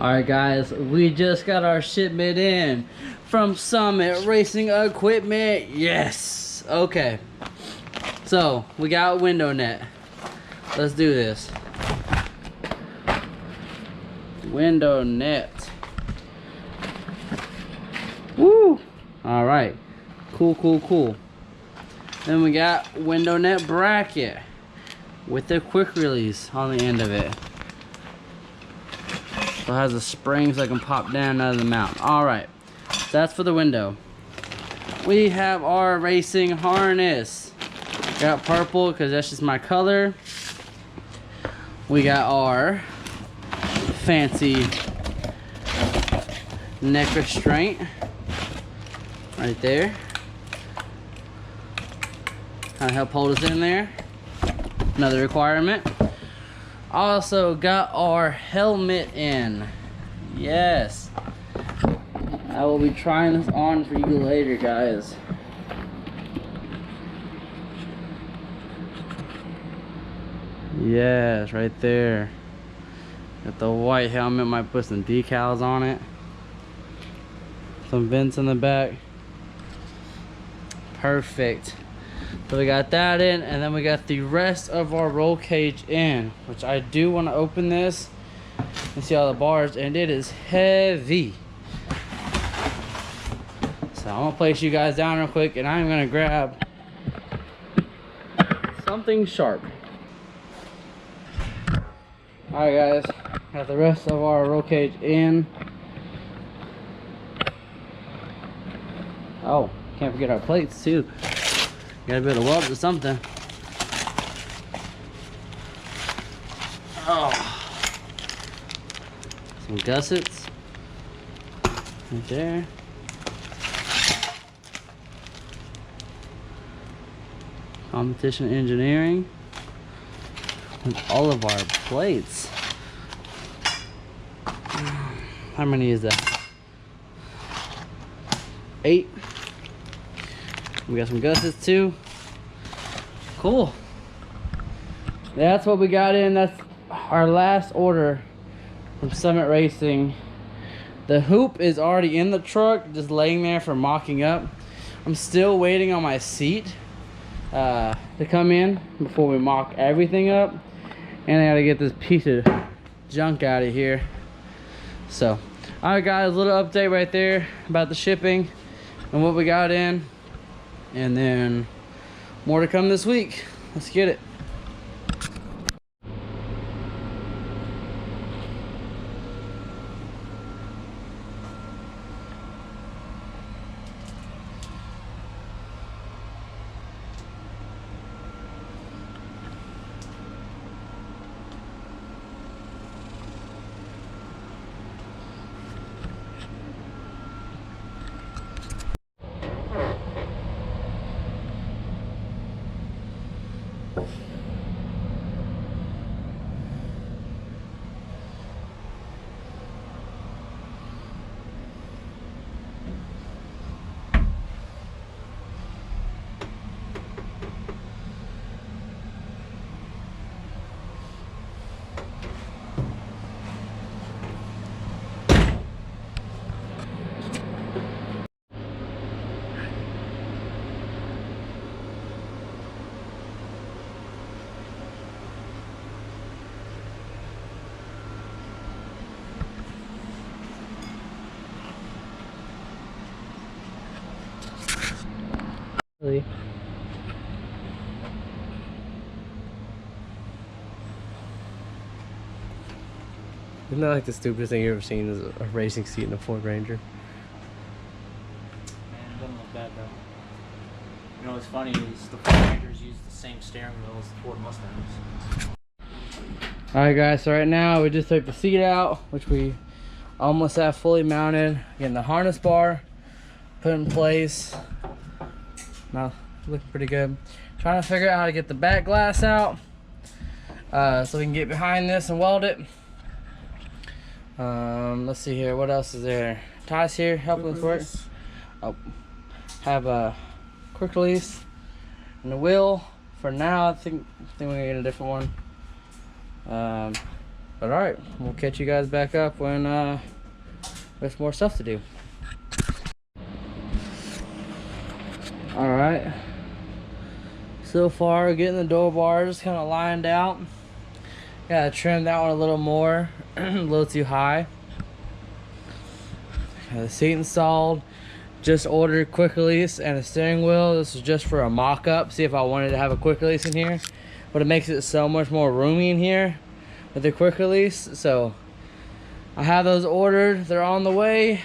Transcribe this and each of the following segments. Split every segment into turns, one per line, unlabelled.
Alright guys, we just got our shipment in from Summit Racing Equipment. Yes! Okay. So, we got window net. Let's do this. Window net. Woo! Alright. Cool. Then we got window net bracket with the quick release on the end of it. So it has a spring so I can pop down out of the mount. Alright, so that's for the window. We have our racing harness. Got purple because that's just my color. We got our fancy neck restraint right there. Kind of help hold us in there. Another requirement. Also got our helmet in. Yes. I will be trying this on for you later, guys. Yes, right there. Got the white helmet, might put some decals on it. Some vents in the back. Perfect. So we got that in, and then we got the rest of our roll cage in, which I do want to open this and see all the bars, and it is heavy. So I'm gonna place you guys down real quick, and I'm gonna grab something sharp. Alright guys, got the rest of our roll cage in. Oh, can't forget our plates too. Gotta be able to weld to something. Oh, some gussets right there. Competition engineering with all of our plates. How many is that? 8. We got some gussets too. Cool. That's what we got in. That's our last order from Summit Racing. The hoop is already in the truck, just laying there for mocking up. I'm still waiting on my seat to come in before we mock everything up. And I gotta get this piece of junk out of here. So, alright guys, a little update right there about the shipping and what we got in. And then more to come this week. Let's get it. Really?
Isn't that like the stupidest thing you've ever seen is a racing seat in a Ford Ranger?
Man, it doesn't look bad though. You know what's funny is the Ford Rangers use the same steering wheel as the Ford Mustangs.
Alright guys, so right now we just took the seat out, which we almost have fully mounted. Getting the harness bar put in place. Now looking pretty good. Trying to figure out how to get the back glass out so we can get behind this and weld it. Let's see here, what else is there? Ty's here helping us work. Oh, have a quick release and the wheel. For now, I think we're gonna get a different one. But But all right, we'll catch you guys back up when there's more stuff to do. All right, so far getting the door bars kind of lined out. Gotta trim that one a little more, a little too high. Got the seat installed. Just ordered quick release and a steering wheel. This is just for a mock-up, see if I wanted to have a quick release in here, but it makes it so much more roomy in here with the quick release. So I have those ordered, they're on the way.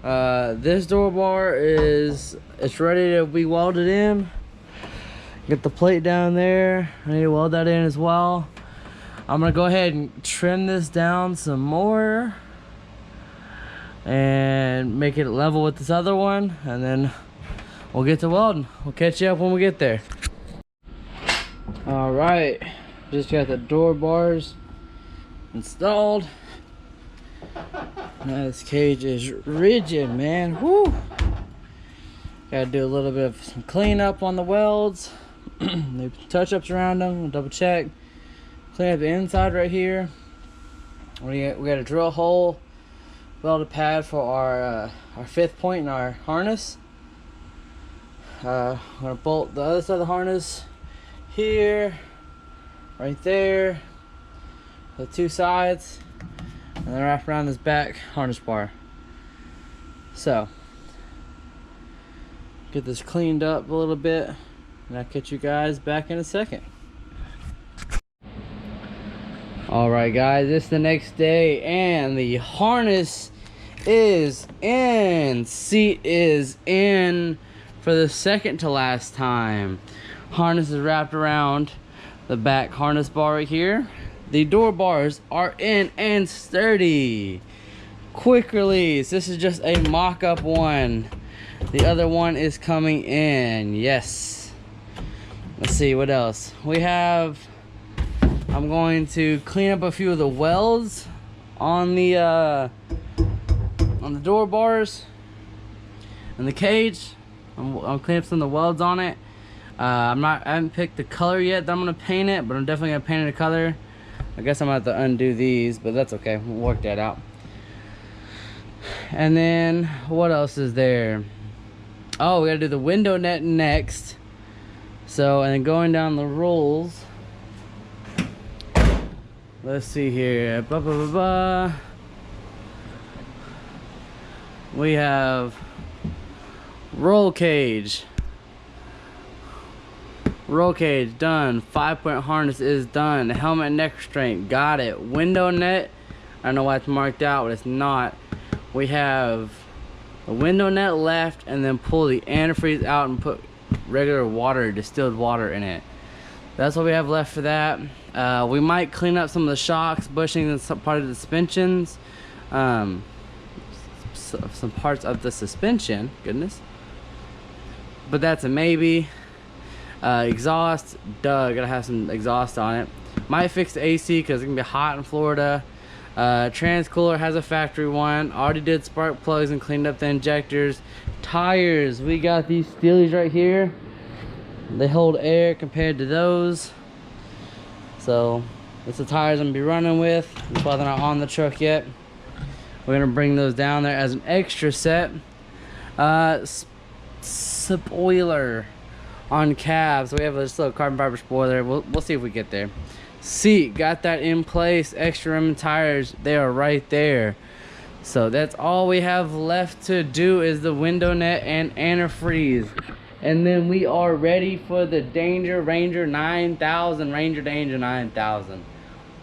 This door bar it's ready to be welded in. Get the plate down there, I need to weld that in as well. I'm gonna go ahead and trim this down some more and make it level with this other one, and then we'll get to welding. We'll catch you up when we get there. All right, just got the door bars installed. Now this cage is rigid, man. Woo! Gotta do a little bit of some cleanup on the welds. Maybe touch-ups around them. We'll double check. Clean up the inside right here. We got to drill a hole, weld a pad for our 5th point in our harness. I'm gonna bolt the other side of the harness here, right there, the 2 sides, and then wrap around this back harness bar. So get this cleaned up a little bit, and I'll catch you guys back in a second. All right, guys, it's the next day, and the harness is in, seat is in for the second to last time. Harness is wrapped around the back harness bar right here. The door bars are in and sturdy. Quick release. This is just a mock-up one. The other one is coming in. Yes. Let's see what else we have. I'm going to clean up a few of the welds on the door bars and the cage. I'll clean up some of the welds on it. I haven't picked the color yet that I'm gonna paint it, but I'm definitely gonna paint it a color. I guess I'm gonna have to undo these, but that's okay. We'll work that out. And then what else is there? Oh, we gotta do the window net next. So, and then going down the rolls. Let's see here. We have roll cage. Roll cage done. 5-point harness is done. Helmet and neck restraint, got it. Window net, I don't know why it's marked out, but it's not. We have the window net left, and then pull the antifreeze out and put regular water, distilled water in it. That's what we have left for that. We might clean up some of the shocks, bushings, and some part of the suspensions. Some parts of the suspension, goodness. But that's a maybe. Exhaust, gotta have some exhaust on it. Might fix the AC because it's gonna be hot in Florida. Trans cooler has a factory one. Already did spark plugs and cleaned up the injectors. Tires, we got these Steelies right here. They hold air compared to those. So that's the tires I'm gonna be running with. That's why they're not on the truck yet. We're gonna bring those down there as an extra set. Spoiler on cabs. We have this little carbon fiber spoiler. We'll see if we get there. Seat, got that in place. Extra rim and tires, they are right there. So that's all we have left to do is the window net and antifreeze. And then we are ready for the Danger Ranger 9000, Ranger Danger 9000.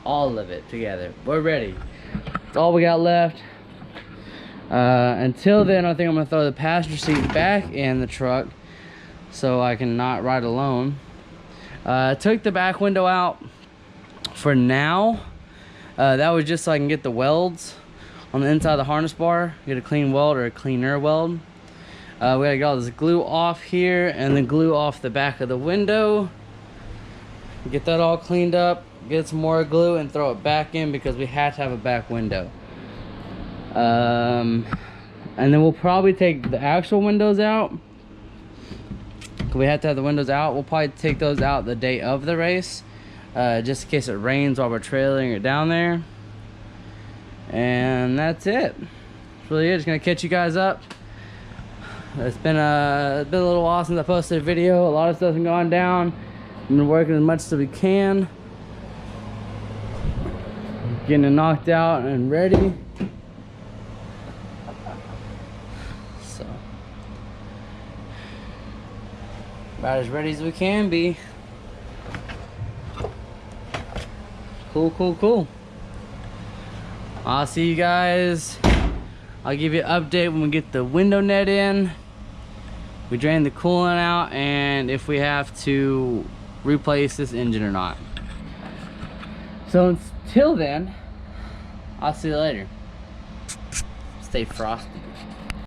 All of it together. We're ready. That's all we got left. Until then, I think I'm gonna throw the passenger seat back in the truck so I can not ride alone. Took the back window out for now. That was just so I can get the welds on the inside of the harness bar, get a clean weld or a cleaner weld. We gotta get all this glue off here and then glue off the back of the window. Get that all cleaned up, get some more glue and throw it back in because we have to have a back window. And then we'll probably take the actual windows out. We have to have the windows out. We'll probably take those out the day of the race. just in case it rains while we're trailing it down there. And that's it. That's really it. Just gonna catch you guys up. It's been a little while since I posted a video. A lot of stuff's been going down. I've been working as much as we can, getting it knocked out and ready. So about as ready as we can be. Cool, cool, cool. I'll see you guys. I'll give you an update when we get the window net in, we drain the coolant out, and if we have to replace this engine or not. So until then, I'll see you later. Stay frosty.